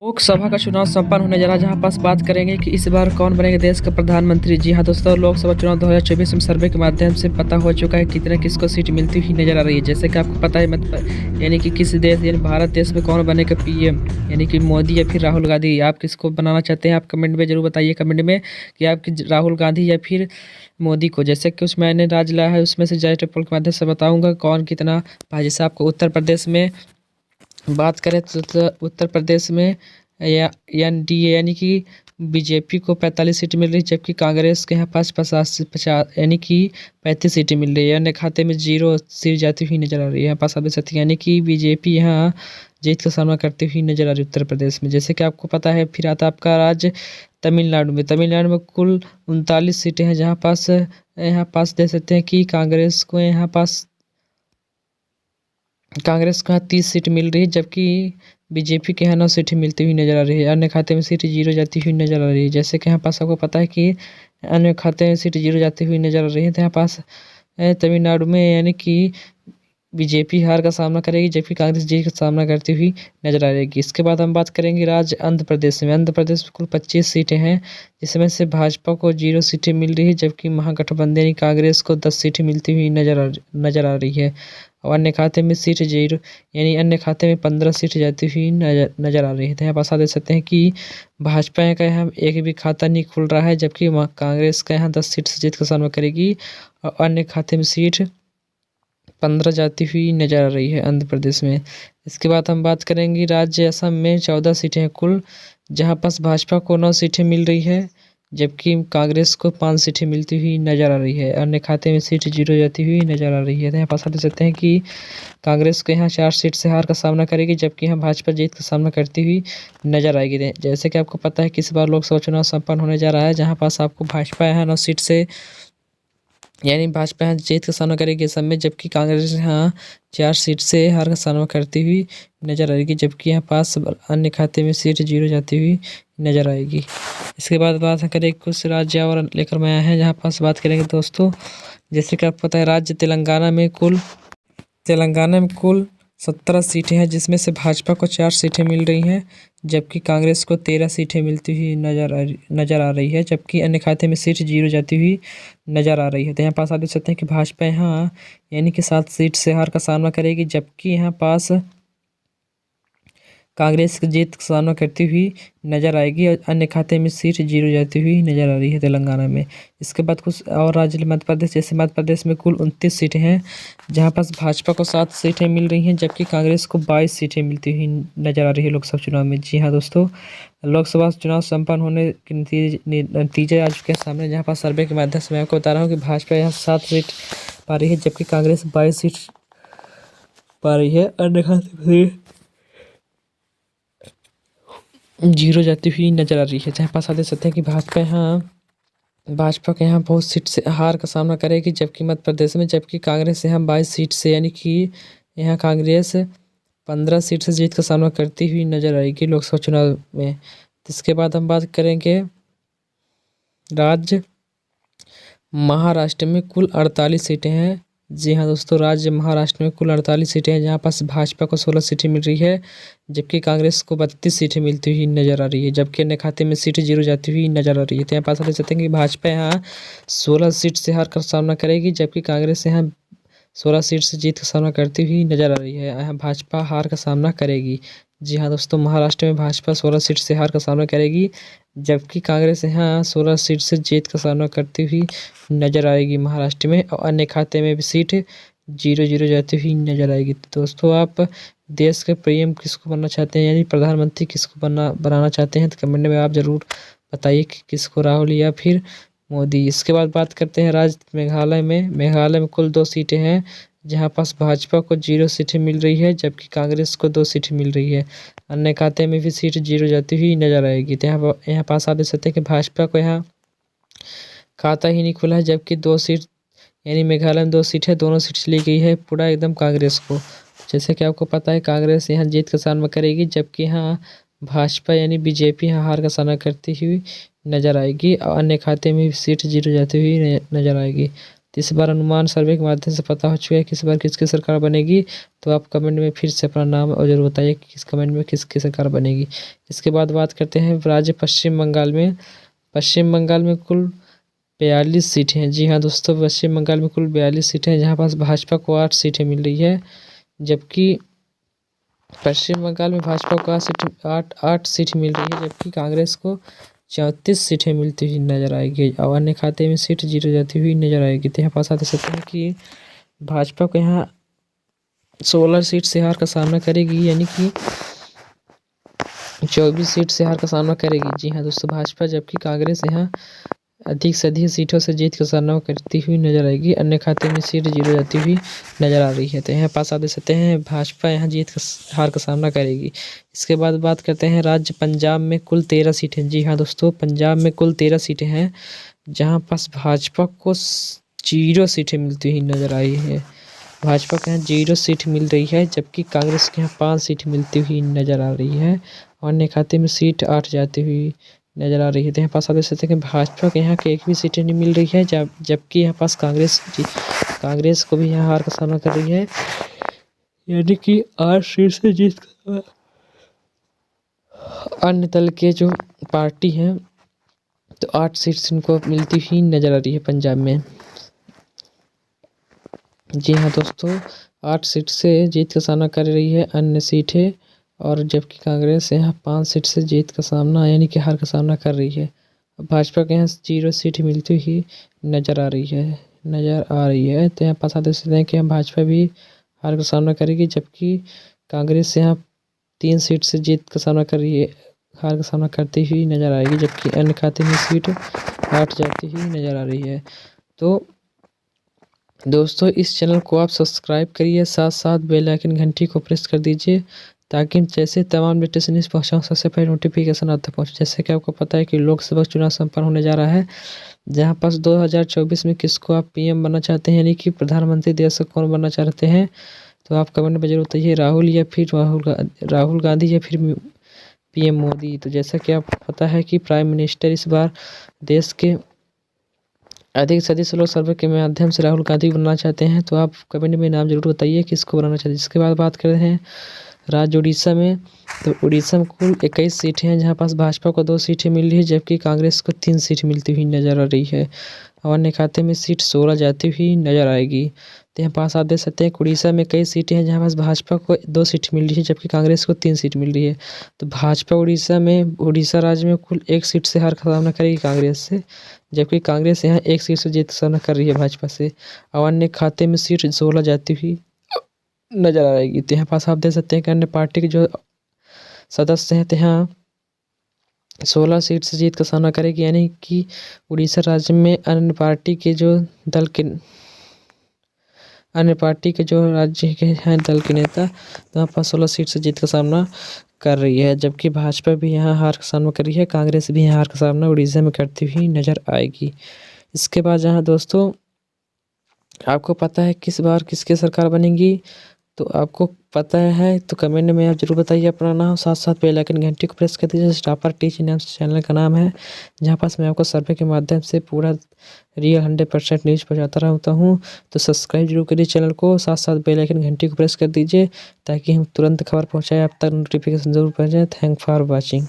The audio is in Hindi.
लोकसभा का चुनाव संपन्न होने जा रहा है, जहां पास बात करेंगे कि इस बार कौन बनेगा देश का प्रधानमंत्री। जी हां दोस्तों, लोकसभा चुनाव 2024 में सर्वे के माध्यम से पता हो चुका है कितने किसको सीट मिलती हुई नजर आ रही है। जैसे कि आपको पता है यानी कि किस देश यानी भारत देश में कौन बनेगा पीएम, यानी कि मोदी या फिर राहुल गांधी। आप किसको बनाना चाहते हैं, आप कमेंट में जरूर बताइए कमेंट में कि आप राहुल गांधी या फिर मोदी को। जैसे कि कुछ मैंने राज्य लाया है उसमें से जाट पोल के माध्यम से बताऊंगा कौन कितना भाई। जैसे आपको उत्तर प्रदेश में बात करें तो उत्तर प्रदेश में या एनडीए यानी कि बीजेपी को 45 सीट मिल रही है, जबकि कांग्रेस के यहाँ पास 50 यानी कि 35 सीटें मिल रही है। अन्य खाते में 0 सीट जाती हुई नजर आ रही है। यहाँ पास आप देख सकते हैं यानी कि बीजेपी यहाँ जीत का सामना करती हुई नजर आ रही है उत्तर प्रदेश में। जैसे कि आपको पता है, फिर आता है आपका राज्य तमिलनाडु में कुल 39 सीटें हैं, जहाँ पास यहाँ पास देख सकते हैं कि कांग्रेस को यहाँ 30 सीट मिल रही है, जबकि बीजेपी के यहाँ 9 सीटें मिलती हुई नजर आ रही है। अन्य खाते में सीट 0 जाती हुई नजर आ रही है। जैसे कि यहाँ पास आपको पता है कि अन्य खाते में सीट 0 जाती हुई नजर आ रही है। तो यहाँ पास तमिलनाडु में यानी कि बीजेपी हार का सामना करेगी, जबकि कांग्रेस जीत का सामना करती हुई नजर आ रहेगी। इसके बाद हम बात करेंगे राज्य आंध्र प्रदेश में कुल 25 सीटें हैं, जिसमें से भाजपा को 0 सीटें मिल रही है, जबकि महागठबंधन यानी कांग्रेस को 10 सीटें मिलती हुई नजर आ रही है। और अन्य खाते में सीट 0 यानी अन्य खाते में 15 सीट जाती हुई नजर आ रही है। तो यहाँ पास आप देख सकते हैं कि भाजपा का यहाँ एक भी खाता नहीं खुल रहा है, जबकि कांग्रेस का यहाँ 10 सीट से जीत का सामना करेगी और अन्य खाते में सीट 15 जाती हुई नजर आ रही है आंध्र प्रदेश में। इसके बाद हम बात करेंगे राज्य असम में 14 सीटें हैं कुल, जहाँ पास भाजपा को 9 सीटें मिल रही है, जबकि कांग्रेस को 5 सीटें मिलती हुई नजर आ रही है। अन्य खाते में सीट 0 जाती हुई नजर आ रही है। तो यहाँ पास आप देख सकते हैं कि कांग्रेस को यहाँ 4 सीट से हार का सामना करेगी, जबकि यहाँ भाजपा जीत का सामना करती हुई नजर आएगी। जैसे कि आपको पता है कि इस बार लोकसभा चुनाव संपन्न होने जा रहा है, जहाँ पास आपको भाजपा यहाँ 9 सीट से यानी भाजपा यहाँ जीत का सामना करेगी असम में, जबकि कांग्रेस यहाँ 4 सीट से हार का सामना करती हुई नजर आएगी, जबकि यहाँ पास अन्य खाते में सीट 0 जाती हुई नजर आएगी। इसके बाद बात करें कुछ राज्य और लेकर मैं आया है, जहाँ पास बात करेंगे दोस्तों। जैसे कि आपको पता है राज्य तेलंगाना में कुल 17 सीटें हैं, जिसमें से भाजपा को 4 सीटें मिल रही हैं, जबकि कांग्रेस को 13 सीटें मिलती हुई नजर आ रही है, जबकि अन्य खाते में सीट 0 जाती हुई नजर आ रही है। तो यहाँ पास आप देख सकते हैं कि भाजपा यहाँ यानी कि 7 सीट से हार का सामना करेगी, जबकि यहाँ पास कांग्रेस की जीत का सामना करती हुई नजर आएगी और अन्य खाते में सीट 0 जाती हुई नजर आ रही है तेलंगाना में। इसके बाद कुछ और राज्य मध्य प्रदेश, जैसे मध्य प्रदेश में कुल 29 सीटें हैं, जहां पास भाजपा को 7 सीटें मिल रही हैं, जबकि कांग्रेस को 22 सीटें मिलती हुई नजर आ रही है लोकसभा चुनाव में। जी हाँ दोस्तों, लोकसभा चुनाव संपन्न होने के नतीजे आ चुके हैं सामने, जहाँ पास सर्वे के माध्यम से मैं आपको बता रहा हूँ कि भाजपा यहाँ 7 सीट पा रही है, जबकि कांग्रेस 22 सीट पा रही है। अन्य खाते में 0 जाती हुई नजर आ रही है। जहाँ पास आप देख सकते हैं कि भाजपा के यहाँ बहुत सीट से हार का सामना करेगी, जबकि मध्य प्रदेश में, जबकि कांग्रेस यहाँ 22 सीट से यानी कि यहाँ कांग्रेस 15 सीट से जीत का सामना करती हुई नजर आएगी लोकसभा चुनाव में। इसके बाद हम बात करेंगे राज्य महाराष्ट्र में कुल 48 सीटें हैं। जी हाँ दोस्तों, राज्य महाराष्ट्र में कुल 48 सीटें हैं, जहाँ पास भाजपा को 16 सीटें मिल रही है, जबकि कांग्रेस को 32 सीटें मिलती हुई नजर आ रही है, जबकि अन्य खाते में सीट 0 जाती हुई नजर आ रही है। तो यहाँ पास आप देख सकते हैं कि भाजपा यहाँ 16 सीट से हार का सामना करेगी, जबकि कांग्रेस यहाँ 16 सीट से जीत का सामना करती हुई नजर आ रही है। यहाँ भाजपा हार का सामना करेगी। जी हाँ दोस्तों, महाराष्ट्र में भाजपा 16 सीट से हार का सामना करेगी, जबकि कांग्रेस यहाँ 16 सीट से जीत का सामना करती हुई नजर आएगी महाराष्ट्र में, और अन्य खाते में भी सीट 0-0 जाती हुई नजर आएगी। तो दोस्तों, आप देश के पीएम किसको बनना चाहते हैं, यानी प्रधानमंत्री किसको बनाना चाहते हैं, तो कमेंट में आप ज़रूर बताइए कि किसको, राहुल या फिर मोदी। इसके बाद बात करते हैं राज्य मेघालय में कुल 2 सीटें हैं, जहां पास भाजपा को 0 सीटें मिल रही है, जबकि कांग्रेस को 2 सीटें मिल रही है। अन्य खाते में भी सीट 0 जाती हुई नजर आएगी। तो यहाँ पास आप देख सकते हैं कि भाजपा को यहाँ खाता ही नहीं खुला है, जबकि 2 सीट यानी मेघालय में 2 सीट है, दोनों सीट चली गई है पूरा एकदम कांग्रेस को। जैसे कि आपको पता है कांग्रेस यहाँ जीत का सामना करेगी, जबकि यहाँ भाजपा यानी बीजेपी यहाँ हार का सामना करती हुई नजर आएगी, और अन्य खाते में भी सीट 0 जाती हुई नजर आएगी। तो इस बार अनुमान सर्वे के माध्यम से पता हो चुका है कि इस बार किसकी सरकार बनेगी। तो आप कमेंट में फिर से अपना नाम और ज़रूर बताइए कि किस कमेंट में किसकी सरकार बनेगी। इसके बाद बात करते हैं राज्य पश्चिम बंगाल में। पश्चिम बंगाल में कुल 42 सीटें हैं। जी हाँ दोस्तों, पश्चिम बंगाल में कुल 42 सीटें हैं, जहाँ पास भाजपा को 8 सीटें मिल रही है। जबकि पश्चिम बंगाल में भाजपा को 8 सीट मिल रही है, जबकि कांग्रेस को 34 सीटें मिलती हुई नजर आएगी और अन्य खाते में सीट जीरो जाती हुई नजर आएगी। तो यहाँ पास आप देख सकते हैं कि भाजपा को यहाँ 16 सीट से हार का सामना करेगी, यानी कि 24 सीट से हार का सामना करेगी। जी हाँ दोस्तों, भाजपा, जबकि कांग्रेस यहाँ अधिक से अधिक सीटों से जीत का सामना करती हुई नजर आएगी। अन्य खाते में सीट जीरो जाती हुई नजर आ रही है। तो यहाँ पास आप देख सकते हैं भाजपा यहाँ हार का सामना करेगी। इसके बाद बात करते हैं राज्य पंजाब में कुल 13 सीटें। जी हाँ दोस्तों, पंजाब में कुल 13 सीटें हैं, जहाँ पास भाजपा को 0 सीटें मिलती हुई नजर आई है। भाजपा के यहाँ 0 सीट मिल रही है, जबकि कांग्रेस के यहाँ 5 सीट मिलती हुई नजर आ रही है। और अन्य खाते में सीट 8 जाती हुई नजर आ रही है। तो यहाँ पास आप देख सकते हैं कि भाजपा के यहाँ के एक भी सीटें नहीं मिल रही है, जबकि यहाँ पास कांग्रेस को भी यहाँ हार का सामना कर रही है, यानी कि 8 सीट से जीत कर अन्य दल के जो पार्टी हैं तो 8 सीट्स इनको मिलती हुई नजर आ रही है पंजाब में। जी हाँ दोस्तों, 8 सीट से जीत का सामना कर रही है अन्य सीटें, और जबकि कांग्रेस यहाँ 5 सीट से जीत का सामना यानी कि हार का सामना कर रही है। भाजपा के यहाँ 0 सीट मिलती हुई नजर आ रही है। तो यहाँ पास आप देख सकते हैं कि भाजपा भी हार का सामना करेगी, जबकि कांग्रेस यहाँ 3 सीट से जीत का सामना कर रही है, हार का सामना करती हुई नजर आएगी, जबकि अन्य खाते में सीट 8 जाती हुई नजर आ रही है। तो दोस्तों, इस चैनल को आप सब्सक्राइब करिए, साथ साथ बेल आइकन घंटी को प्रेस कर दीजिए, ताकि जैसे तमाम लेटेस्ट न्यूज़ पहुँचाऊँ सबसे पहले नोटिफिकेशन आता पहुँचे। जैसे कि आपको पता है कि लोकसभा चुनाव संपन्न होने जा रहा है, जहाँ पास 2024 में किसको आप पीएम बनना चाहते हैं, यानी कि प्रधानमंत्री देश का कौन बनना चाहते हैं, तो आप कमेंट में जरूर बताइए, राहुल गांधी या फिर पीएम मोदी। तो जैसा कि आपको पता है कि प्राइम मिनिस्टर इस बार देश के अधिक से अधिक लोग सर्वे के माध्यम से राहुल गांधी बनना चाहते हैं। तो आप कमेंट में नाम जरूर बताइए किसको बनाना चाहते हैं। इसके बाद बात करते हैं राज्य उड़ीसा में। तो उड़ीसा में कुल 21 सीटें हैं, जहाँ पास भाजपा को 2 सीटें मिल रही है, जबकि कांग्रेस को 3 सीट मिलती हुई नजर आ रही है। और अन्य खाते में सीट 16 जाती हुई नजर आएगी। तो यहाँ पास आप देख सकते हैं उड़ीसा में कई सीटें हैं, जहाँ पास भाजपा को 2 सीट मिल रही है, जबकि कांग्रेस को 3 सीट मिल रही है। तो भाजपा उड़ीसा राज्य में कुल 1 सीट से हार का सामना करेगी कांग्रेस से, जबकि कांग्रेस यहाँ 1 सीट से जीत का सामना कर रही है भाजपा से। और अन्य खाते में सीट 16 जाती हुई नजर आएगी। तो यहाँ पास आप देख सकते हैं कि अन्य पार्टी के जो सदस्य हैं, तो यहाँ 16 सीट से जीत का सामना करेगी, यानी कि उड़ीसा राज्य में अन्य पार्टी के जो राज्य के हैं दल के नेता, तो यहाँ पर 16 सीट से जीत का सामना कर रही है, जबकि भाजपा भी यहाँ हार का सामना कर रही है, कांग्रेस भी यहाँ हार का सामना उड़ीसा में करती हुई नजर आएगी। इसके बाद जहाँ दोस्तों आपको पता है किस बार किसकी सरकार बनेगी, तो आपको पता है तो कमेंट में आप जरूर बताइए अपना नाम, साथ साथ बेल आइकन घंटी को प्रेस कर दीजिए। स्टापर टीच नाम से चैनल का नाम है, जहाँ पास मैं आपको सर्वे के माध्यम से पूरा रियल 100% न्यूज़ पहुँचाता रहता हूँ। तो सब्सक्राइब जरूर करिए चैनल को, साथ साथ बेल आइकन घंटी को प्रेस कर दीजिए, ताकि हम तुरंत खबर पहुँचाए आप तक नोटिफिकेशन जरूर पहुँच जाए। Thank for watching.